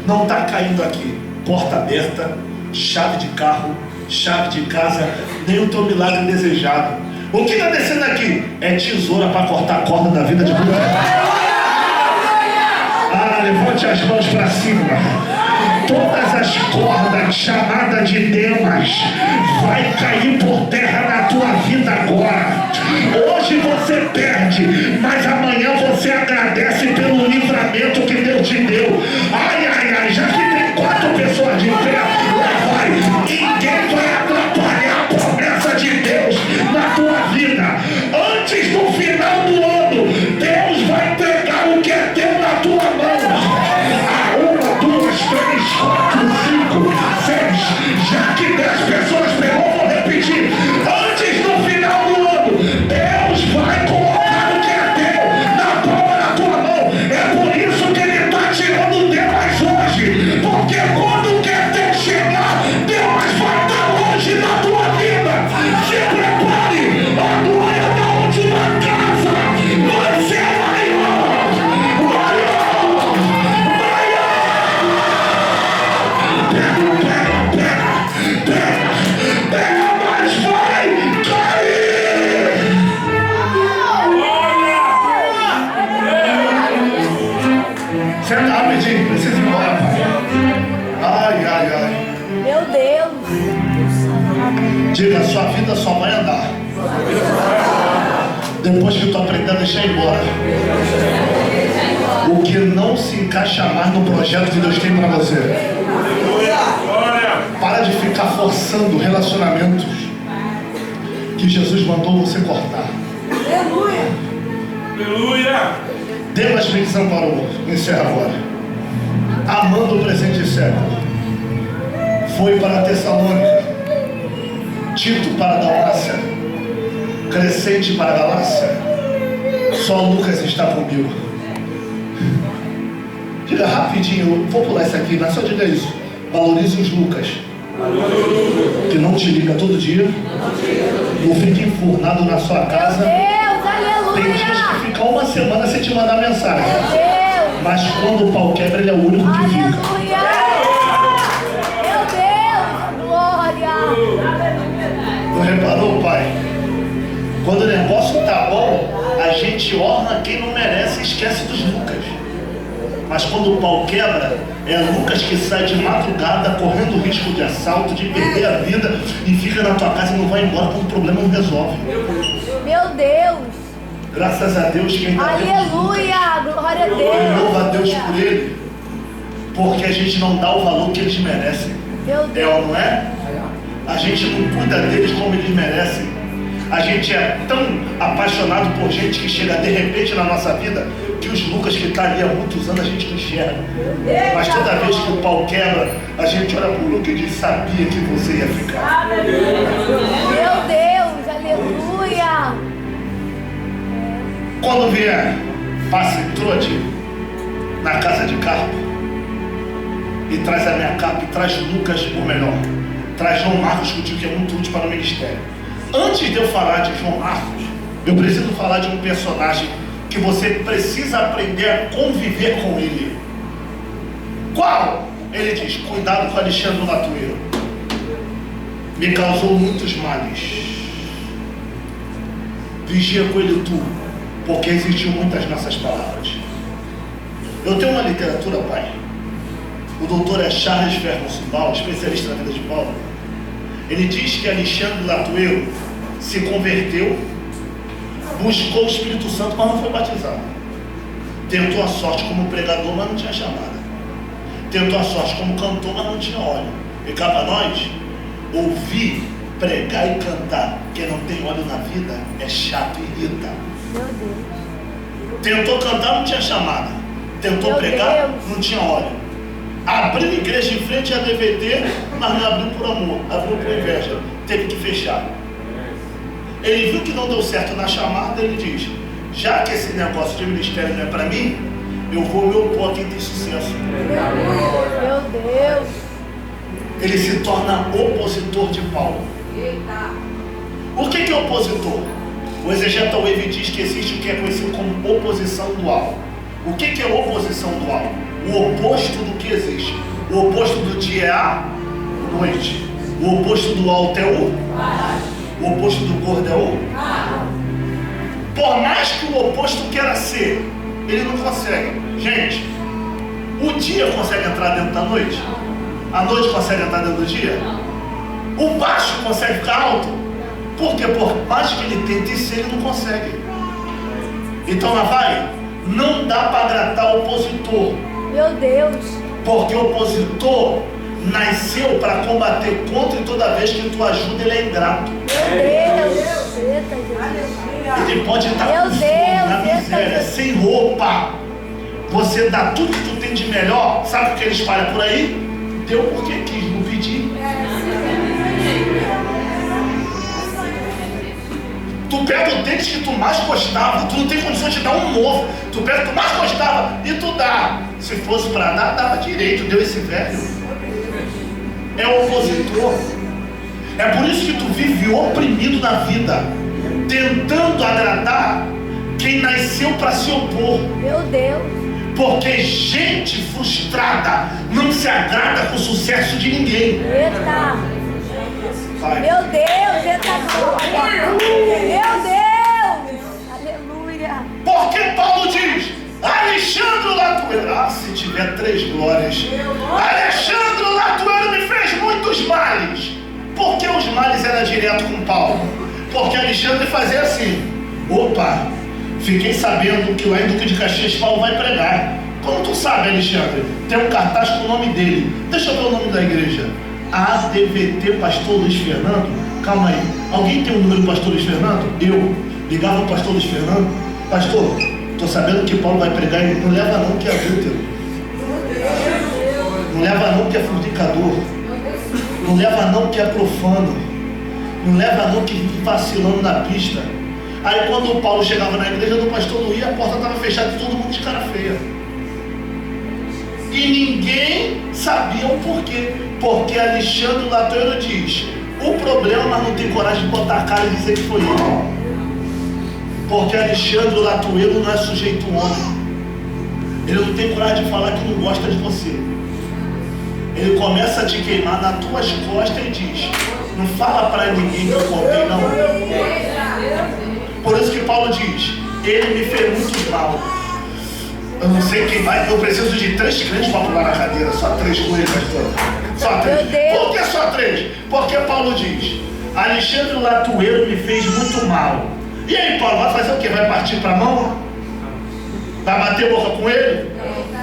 não está caindo aqui porta aberta, chave de carro, chave de casa, nem o teu milagre desejado. O que está descendo aqui é tesoura para cortar a corda da vida de muita gente. Levante as mãos para cima. Todas as cordas chamadas de Demas vai cair por terra na tua vida agora. Hoje você perde, mas amanhã você agradece pelo livramento que Deus te deu. Ai, ai, ai, já que tem 4 pessoas de pé, lá vai. Ninguém vai atrapalhar a promessa de Deus na tua vida. Antes do final do ano, Deus vai entregar o que é teu na tua mão. 1, 2, 3, 4, 5, 6. Já que 10 pessoas pegou, vou repetir. Antes do final do ano, Deus vai colocar o que é teu na palma da tua mão. É por isso que Ele está tirando Deus hoje. Porque quando o que é teu chegar, Deus vai estar longe da tua vida. Se prepare, a glória da última casa vai ser maior. Mas vai cair! Senta rapidinho, precisa ir embora, pai. Ai, ai, ai.
Meu Deus.
Diga, sua vida só vai andar depois que tu aprender a deixar embora o que não se encaixa mais no projeto que Deus tem para você. Para de ficar forçando relacionamentos que Jesus mandou você cortar.
Aleluia!
Demas me desamparou. Encerra agora. Amando o presente século, foi para Tessalônica. Tito para a Galácia. Crescente para a Galácia. Só Lucas está comigo. Diga rapidinho, vou pular isso aqui, mas só diga isso. Valorize os Lucas, que não te liga todo dia, não fica enfurnado na sua casa.
Meu Deus, aleluia.
Tem gente que fica uma semana sem te mandar mensagem.
Meu Deus.
Mas quando o pau quebra, ele é o único que fica.
Aleluia. Meu Deus. Glória.
Não reparou, pai? Quando o negócio tá bom, a gente honra quem não merece e esquece dos Lucas. Mas quando o pau quebra, é Lucas que sai de madrugada correndo risco de assalto, de perder a vida e fica na tua casa e não vai embora quando o problema não resolve.
Meu Deus.
Graças a Deus quem está
Aleluia. Glória a Deus.
louva a Deus por ele, porque a gente não dá o valor que eles merecem.
Meu
É
Deus.
ou não é? A gente não cuida deles como eles merecem. A gente é tão apaixonado por gente que chega de repente na nossa vida que os Lucas que está ali há muitos anos a gente não enxerga. Mas toda vez que o pau quebra, a gente olha para o Lucas e diz: sabia que você ia ficar.
Meu Deus. Aleluia.
Quando vier passe trote na casa de carro e traz a minha capa e traz Lucas, ou melhor, traz João Marcos contigo, que é muito útil para o ministério. Antes de eu falar de João Marcos, eu preciso falar de um personagem que você precisa aprender a conviver com ele. Qual? Ele diz: cuidado com Alexandre Latueiro. Me causou muitos males. Vigia com ele tu, porque existiam muitas nossas palavras. Eu tenho uma literatura, pai. O doutor é Charles Ferguson Paulo, especialista na vida de Paulo. Ele diz que Alexandre Latueiro se converteu, buscou o Espírito Santo, mas não foi batizado. Tentou a sorte como pregador, mas não tinha chamada. Tentou a sorte como cantor, mas não tinha óleo. E cá para nós, ouvir, pregar e cantar, quem não tem óleo na vida, é chato e irrita.
Meu Deus.
Tentou cantar, não tinha chamada. Tentou
Meu
pregar,
Deus.
não tinha óleo. Abriu igreja em frente à DVD, mas não abriu por amor, abriu por inveja. Teve que fechar. Ele viu que não deu certo na chamada, ele diz: já que esse negócio de ministério não é para mim, eu vou me opor a quem tem sucesso.
Meu Deus.
Ele se torna opositor de Paulo. O que é opositor? O exegeta Wave diz que existe o que é conhecido como oposição dual. O que é oposição dual? O oposto do que existe. O oposto do dia é a noite. O oposto do alto é o oposto do gordo é o. Por mais que o oposto queira ser, ele não consegue. Gente, o dia consegue entrar dentro da noite? A noite consegue entrar dentro do dia? O baixo consegue ficar alto? Porque por mais que ele tente ser, ele não consegue. Então lá vai, não dá para agradar o opositor.
Meu Deus.
Porque o opositor nasceu para combater contra, e toda vez que tu ajuda, ele é ingrato.
Meu Deus. Eita, Jesus.
Ele pode estar
Meu
com fome,
Deus,
na miséria,
Deus.
sem roupa. Você dá tudo que tu tem de melhor. Sabe o que ele espalha por aí? Deu porque quis, não pedir. Tu pega o tênis que tu mais gostava, tu não tem condições de dar um novo. Tu pega o que tu mais gostava e tu dá. Se fosse para dar, dava direito, deu esse velho. É o opositor. É por isso que tu vive oprimido na vida, tentando agradar quem nasceu para se opor.
Meu Deus.
Porque gente frustrada não se agrada com o sucesso de ninguém.
Eita.
Pai,
Meu Deus. Eita glória. Meu Deus. Aleluia.
porque Paulo diz: Alexandre Latueiro, se tiver 3 glórias, Alexandre Latueiro me fez muitos males. Por que os males eram direto com Paulo? Porque Alexandre fazia assim: opa, fiquei sabendo que lá em Duque de Caxias Paulo vai pregar. Como tu sabe, Alexandre? Tem um cartaz com o nome dele. Deixa eu ver o nome da igreja. ADVT Pastor Luiz Fernando. Calma aí, alguém tem o número do Pastor Luiz Fernando? Eu ligava ao Pastor Luiz Fernando: pastor, estou sabendo que Paulo vai pregar e não leva não que é adúltero. Não leva não que é fornicador. Não leva não que é profano. Não leva não que vive vacilando na pista. Aí quando o Paulo chegava na igreja do pastor Luiz, a porta estava fechada e todo mundo de cara feia. E ninguém sabia o porquê. Porque Alexandre Latueiro diz: o problema, mas não tem coragem de botar a cara e dizer que foi ele. Porque Alexandre Latuelo não é sujeito homem. Ele não tem coragem de falar que não gosta de você. Ele começa a te queimar nas tuas costas e diz: não fala para ninguém que eu contei, não. Por isso que Paulo diz: ele me fez muito mal. Eu não sei quem vai, eu preciso de 3 crentes para pular na cadeira. Só 3 com ele, pastor. Só 3. Por que só 3? Porque Paulo diz: Alexandre Latuelo me fez muito mal. E aí, Paulo, vai fazer o quê? Vai partir para a mão? Vai bater boca com ele?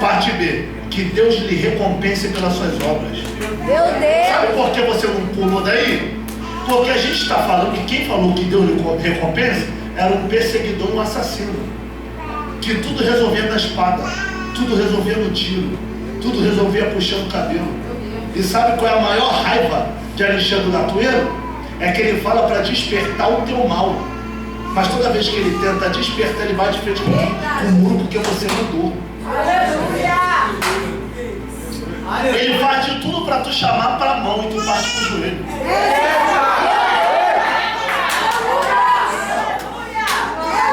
Parte B: que Deus lhe recompense pelas suas obras.
Meu Deus!
Sabe por que você não pulou daí? Porque a gente está falando que quem falou que Deus lhe recompensa era um perseguidor e um assassino, que tudo resolvia na espada, tudo resolvia no tiro, tudo resolvia puxando o cabelo. E sabe qual é a maior raiva de Alexandre Latuelo? É que ele fala para despertar o teu mal. Mas toda vez que ele tenta despertar, ele bate de frente com o muro, porque você mudou. Ele faz de tudo para tu chamar para a mão e tu parte pro joelho.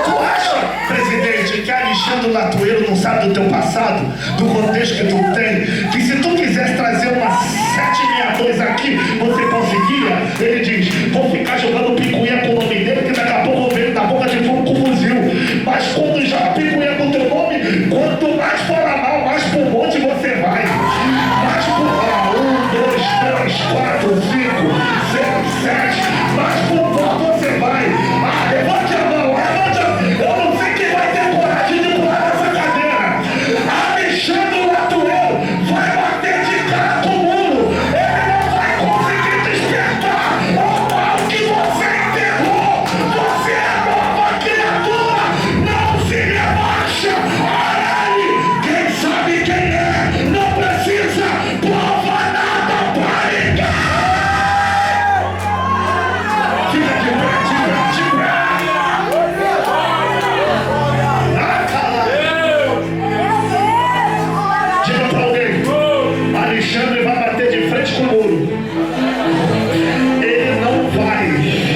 Tu acha, presidente, que Alexandre Latuelo não sabe do teu passado, do contexto que tu tem, que se tu quisesse trazer uma 762 aqui, você conseguia? Ele diz: vou ficar jogando picuinha com o nome dele, que daqui a pouco eu venho da boca de fogo com fuzil. Mas quando joga picuinha com o teu nome, quanto mais fora mal, mais pro monte você vai. Mais pro 1, 2, 3, 4, 5, 6, 7, mais pro monte você vai. Levante a mão, levante a mão. Eu não sei quem vai ter coragem de pular nessa cadeira. Alexandre Latuelo vai bater de cara com o muro. Ele não vai conseguir despertar o mal que você enterrou. Você é nova criatura. Não se rebaixa. Olha aí, quem sabe quem é, não precisa prova nada para ninguém. Fica de pé, de pé, de pé. Diga para alguém: Alexandre vai bater de frente com o muro. Ele não vai,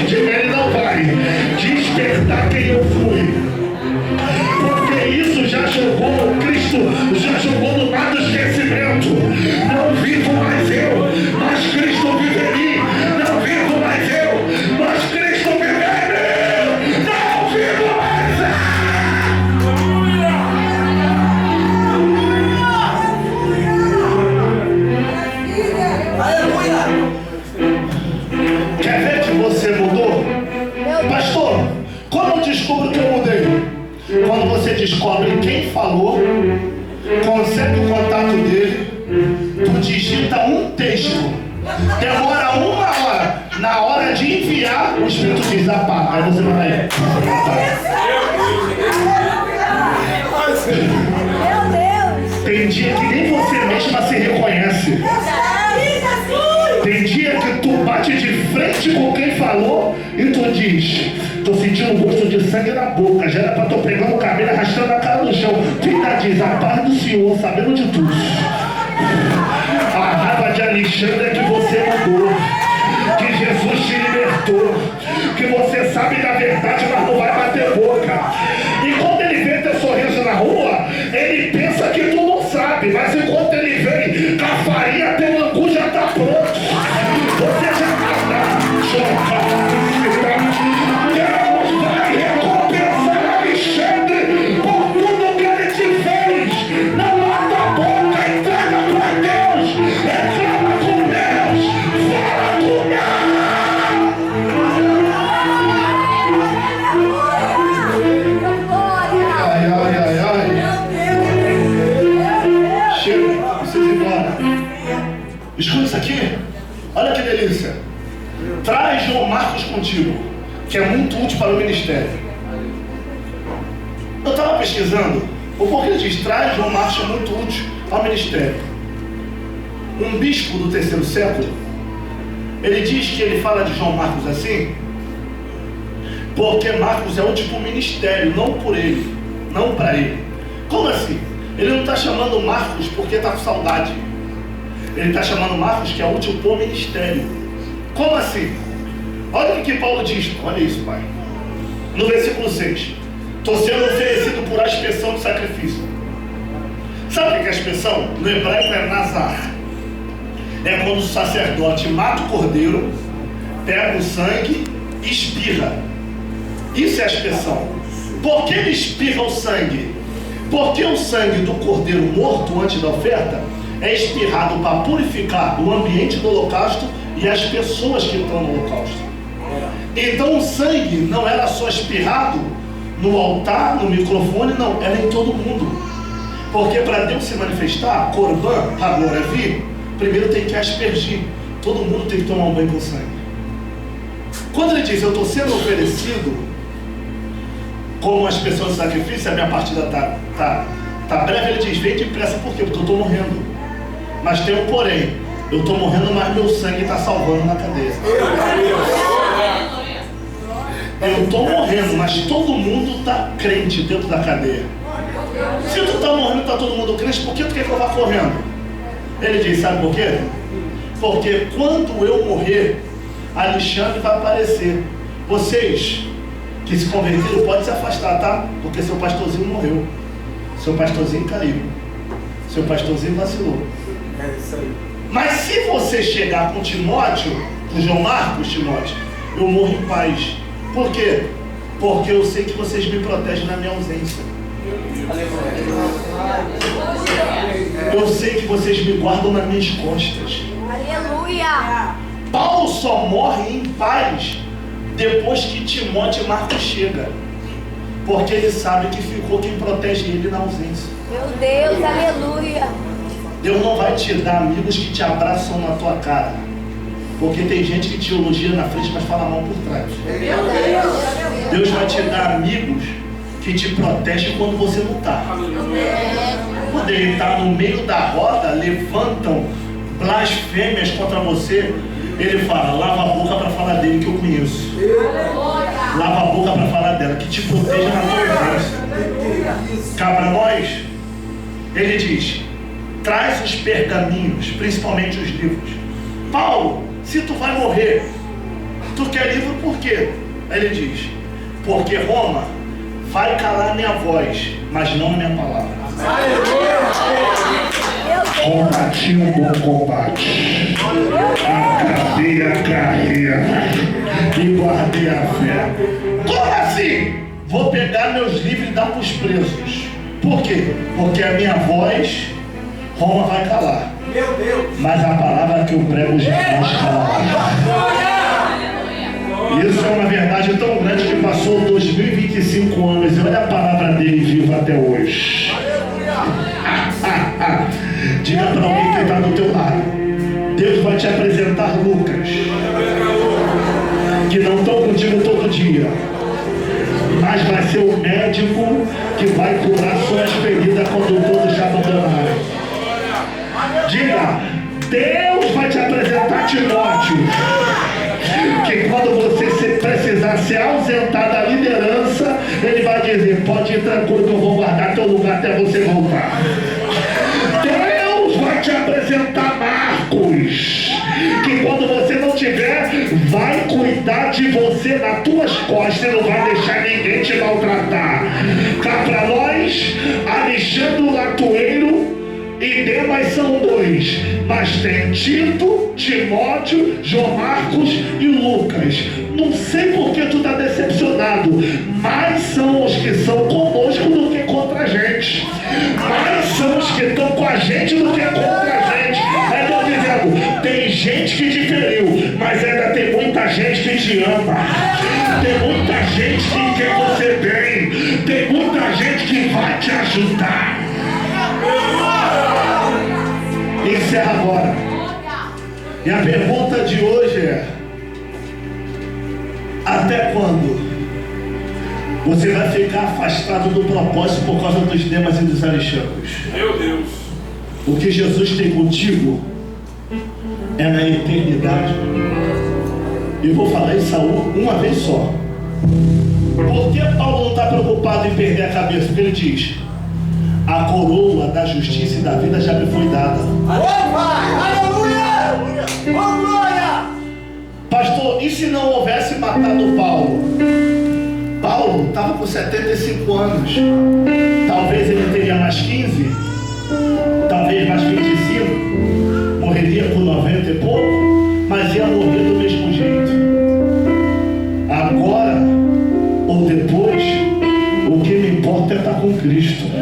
diga, ele não vai despertar quem eu fui. Porque isso já jogou, Cristo já jogou no mar do esquecimento. Não vivo mais eu, mas Cristo vive em mim. Não vivo mais eu, mas Cristo vive em mim. Não vivo mais eu. Quer ver que você mudou? Pastor, como eu descubro que eu mudei? Quando você descobre quem falou, consegue o contato dele, tu digita um texto, demora 1 hora, na hora de enviar, o Espírito diz: apaga. Aí você vai aí.
Meu Deus!
Tem dia que nem você mesma se reconhece. Tem dia que tu bate de frente com quem falou e tu diz: tô sentindo gosto de sangue na boca, já era pra tô pegando o cabelo, arrastando a cara no chão. Tu ainda diz: a paz do Senhor, sabendo de tudo. A raiva de Alexandre é que você mudou, que Jesus te libertou, que você sabe da verdade, mas não vai bater boca. E quando ele vê teu sorriso na rua, ele pensa que tu não sabe, mas enquanto ele vem com a farinha, teu angu já tá pronto. Você já tá. Deus vai recompensar Alexandre por tudo que ele te fez. Não mata a boca, entrega pra Deus. Reclama com Deus. Fala com Deus. Ai, ai, ai, ai. Chega, vocês ir embora. Escuta isso aqui. Olha que delícia. Traz João Marcos contigo, que é muito útil para o ministério. Eu estava pesquisando o porquê ele diz: traz João Marcos é muito útil ao ministério. Um bispo do 3º século, ele diz que ele fala de João Marcos assim, porque Marcos é útil para o ministério, não por ele, não para ele. Como assim? Ele não está chamando Marcos porque está com saudade. Ele está chamando Marcos que é útil para o ministério. Como assim? Olha o que Paulo diz. Olha isso, pai. No versículo 6. Estou sendo oferecido por aspersão de sacrifício. Sabe o que é aspersão? No hebraico é nazar. É quando o sacerdote mata o cordeiro, pega o sangue e espirra. Isso é aspersão. Por que ele espirra o sangue? Porque o sangue do cordeiro morto antes da oferta é espirrado para purificar o ambiente do holocausto e as pessoas que estão no holocausto. Então o sangue não era só espirrado no altar, no microfone, não, era em todo mundo. Porque para Deus se manifestar, Corban, agora vir, primeiro tem que aspergir. Todo mundo tem que tomar um banho com sangue. Quando ele diz, eu estou sendo oferecido como as pessoas de sacrifício, a minha partida tá breve, ele diz, vem depressa, por quê? Porque eu estou morrendo. Mas tem um porém, eu estou morrendo, mas meu sangue está salvando na cadeia. Eu estou morrendo, mas todo mundo está crente dentro da cadeia. Se tu está morrendo, está todo mundo crente, por que tu quer que eu vá correndo? Ele diz, sabe por quê? Porque quando eu morrer, Alexandre vai aparecer. Vocês que se converteram podem se afastar, tá? Porque seu pastorzinho morreu. Seu pastorzinho caiu. Seu pastorzinho vacilou.
É isso aí.
Mas se você chegar com Timóteo, com João Marcos, Timóteo, eu morro em paz. Por quê? Porque eu sei que vocês me protegem na minha ausência. Eu sei que vocês me guardam nas minhas costas.
Aleluia!
Paulo só morre em paz depois que Timóteo e Marcos chegam. Porque ele sabe que ficou quem protege ele na ausência.
Meu Deus, aleluia!
Deus não vai te dar amigos que te abraçam na tua cara. Porque tem gente que te elogia na frente, mas fala mal por trás. Deus vai te dar amigos que te protegem quando você não está. Quando ele está no meio da roda, levantam blasfêmias contra você. Ele fala, lava a boca para falar dele que eu conheço. Lava a boca para falar dela, que te proteja na tua ausência. Cá para nós, ele diz, traz os pergaminhos, principalmente os livros. Paulo, se tu vai morrer, tu quer livro por quê? Aí ele diz, porque Roma vai calar minha voz, mas não minha palavra. Combati um bom combate, acabei a carreira e guardei a fé. Como assim? Vou pegar meus livros e dar para os presos. Por quê? Porque a minha voz, Roma vai calar.
Meu Deus!
Mas a palavra que eu prego jamais calará. Isso é uma verdade tão grande que passou 2025 anos. E olha a palavra dele viva até hoje. Diga para alguém que está do teu lado. Deus vai te apresentar Lucas, que não estão contigo todo dia, mas vai ser o médico que vai curar suas feridas quando todos já abandonarem. Diga, Deus vai te apresentar Timóteo, que quando você precisar se ausentar da liderança, ele vai dizer, pode ir tranquilo que eu vou guardar teu lugar até você voltar. Deus vai te apresentar Marcos, que quando você não tiver, vai cuidar de você nas tuas costas e não vai deixar ninguém te maltratar. Cá para nós, Alexandre Latoeiro e Demas são dois, mas tem Tito, Timóteo, João Marcos e Lucas. Não sei por que tu está decepcionado, mais são os que são conosco do que contra a gente. Mais são os que estão com a gente do que contra a gente. É tô dizendo, tem gente que te feriu, mas ainda tem muita gente que te ama. Tem muita gente que quer você bem. Tem muita gente que vai te ajudar. Encerra agora. E a pergunta de hoje é: até quando você vai ficar afastado do propósito por causa dos Demas e dos Alexandres?
Meu Deus!
O que Jesus tem contigo é na eternidade. E eu vou falar isso uma vez só. Por que Paulo não está preocupado em perder a cabeça? Porque ele diz: a coroa da justiça e da vida já me foi dada.
Aleluia! Oh, glória!
Pastor, e se não houvesse matado Paulo? Paulo estava com 75 anos. Talvez ele teria mais 15, talvez mais 25, morreria com 90 e pouco, mas ia morrer do mesmo jeito. Agora ou depois, o que me importa é estar com Cristo.